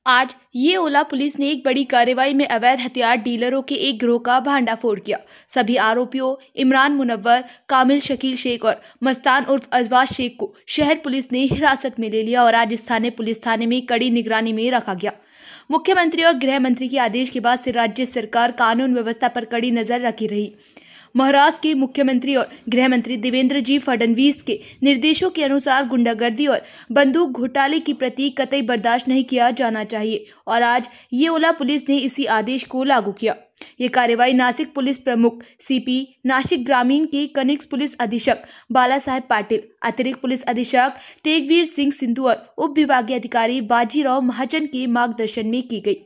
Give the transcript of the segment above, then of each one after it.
आज ये ओला पुलिस ने एक बड़ी कार्रवाई में अवैध हथियार डीलरों के एक गिरोह का भांडाफोड़ किया। सभी आरोपियों इमरान मुनव्वर, कामिल शकील शेख और मस्तान उर्फ अजवाज शेख को शहर पुलिस ने हिरासत में ले लिया और आज स्थानीय पुलिस थाने में कड़ी निगरानी में रखा गया। मुख्यमंत्री और गृह मंत्री के आदेश के बाद से राज्य सरकार कानून व्यवस्था पर कड़ी नजर रखी रही। महाराष्ट्र के मुख्यमंत्री और गृह मंत्री देवेंद्र जी फडणवीस के निर्देशों के अनुसार गुंडागर्दी और बंदूक घोटाले की प्रति कतई बर्दाश्त नहीं किया जाना चाहिए और आज ये ओला पुलिस ने इसी आदेश को लागू किया। ये कार्रवाई नासिक पुलिस प्रमुख सीपी, नासिक ग्रामीण के कनिष्ठ पुलिस अधीक्षक बाला साहेब पाटिल, अतिरिक्त पुलिस अधीक्षक तेगवीर सिंह सिंधु और उप विभागीय अधिकारी बाजीराव महाजन के मार्गदर्शन में की गई।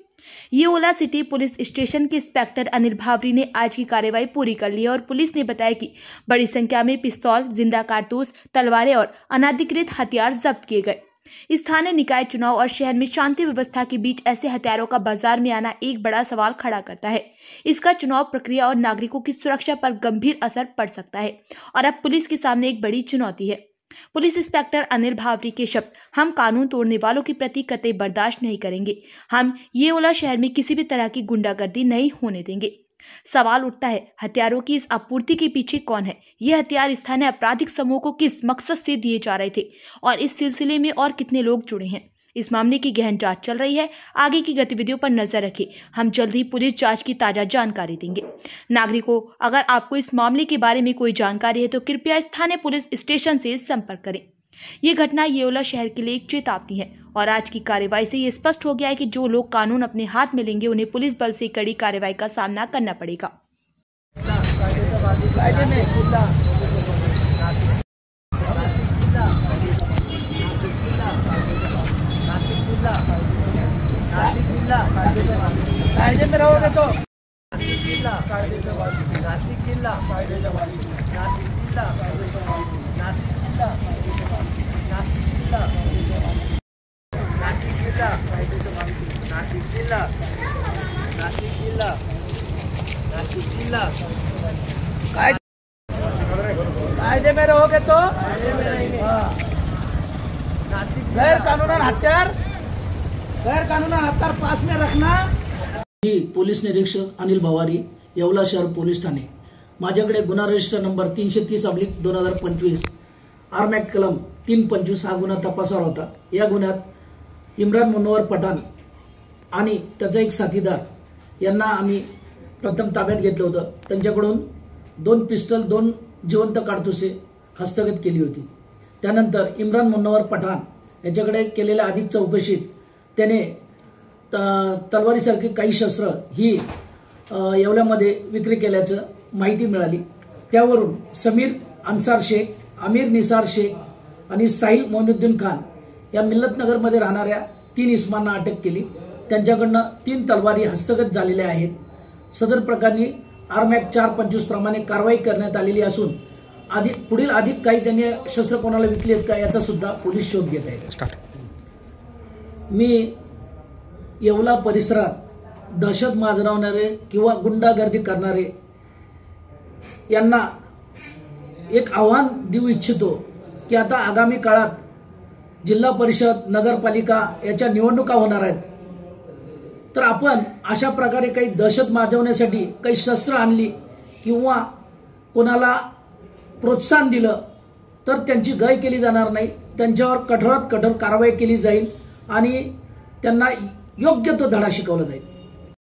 ये ओला सिटी पुलिस स्टेशन के इंस्पेक्टर अनिल भावरी ने आज की कार्रवाई पूरी कर ली और पुलिस ने बताया कि बड़ी संख्या में पिस्तौल, जिंदा कारतूस, तलवारें और अनाधिकृत हथियार जब्त किए गए। स्थानीय निकाय चुनाव और शहर में शांति व्यवस्था के बीच ऐसे हथियारों का बाजार में आना एक बड़ा सवाल खड़ा करता है। इसका चुनाव प्रक्रिया और नागरिकों की सुरक्षा पर गंभीर असर पड़ सकता है और अब पुलिस के सामने एक बड़ी चुनौती है। पुलिस इंस्पेक्टर अनिल भावरी के शब्द, हम कानून तोड़ने वालों के प्रति कतई बर्दाश्त नहीं करेंगे। हम ये ओला शहर में किसी भी तरह की गुंडागर्दी नहीं होने देंगे। सवाल उठता है, हथियारों की इस आपूर्ति के पीछे कौन है? ये हथियार स्थानीय आपराधिक समूह को किस मकसद से दिए जा रहे थे और इस सिलसिले में और कितने लोग जुड़े हैं? इस मामले की गहन जांच चल रही है। आगे की गतिविधियों पर नजर रखें। हम जल्द ही पुलिस जांच की ताजा जानकारी देंगे। नागरिकों, अगर आपको इस मामले के बारे में कोई जानकारी है तो कृपया स्थानीय पुलिस स्टेशन से संपर्क करें। ये घटना ये ओला शहर के लिए एक चेतावनी है और आज की कार्रवाई से ये स्पष्ट हो गया है कि जो लोग कानून अपने हाथ में लेंगे उन्हें पुलिस बल से कड़ी कार्रवाई का सामना करना पड़ेगा। कायदे में रहोगे तो कायदे में रहोगे तो गैर कानूनन हथियार पास में रखना। पोलीस निरीक्षक अनिल भावारी, येवला शहर पोलीस ठाणे। माझ्याकडे गुन्हा रजिस्टर नंबर 330/2025 आर्म ऍक्ट कलम 325 हा गुन्हा तपासावर होता। या गुन्ह्यात इम्रान मुनव्वर पठाण आणि त्याचा एक साथीदार यांना आम्ही प्रथम ताब्यात घेतलं होतं। त्यांच्याकडून 2 पिस्टल, 2 जिवंत कारतुसे हस्तगत केली होती। त्यानंतर इम्रान मुनव्वर पठाण याच्याकडे केलेल्या अधिक चौकशीत त्याने तलवारीसारखी काही शस्त्र ही येवल्यामध्ये विक्री केल्याचं माहिती मिळाली। त्यावरून समीर अन्सार शेख, आमिर निसार शेख आणि साहिल मोइनुद्दीन खान या मिल्लतनगरमध्ये राहणाऱ्या 3 इसमांना अटक केली। त्यांच्याकडनं 3 तलवारी हस्तगत झालेल्या आहेत। सदर प्रकरणी आर्म ऍक्ट 425 प्रमाणे कारवाई करण्यात आलेली असून पुढील अधिक काही त्यांनी शस्त्र कोणाला विकली आहेत का याचा सुद्धा पोलीस शोध घेत आहेत। मी येवला परिसरात दहशत माजवणारे किंवा गुंडागर्दी करणारे यांना एक आव्हान देऊ इच्छितो की आता आगामी काळात जिल्हा परिषद, नगरपालिका याच्या निवडणुका होणार आहेत। तर आपण अशा प्रकारे काही दहशत माजवण्यासाठी काही शस्त्र आणली किंवा कोणाला प्रोत्साहन दिलं तर त्यांची गय केली जाणार नाही। त्यांच्यावर कठोरात कठोर कारवाई केली जाईल आणि त्यांना योग्य तो धडा शिकवला जाईल।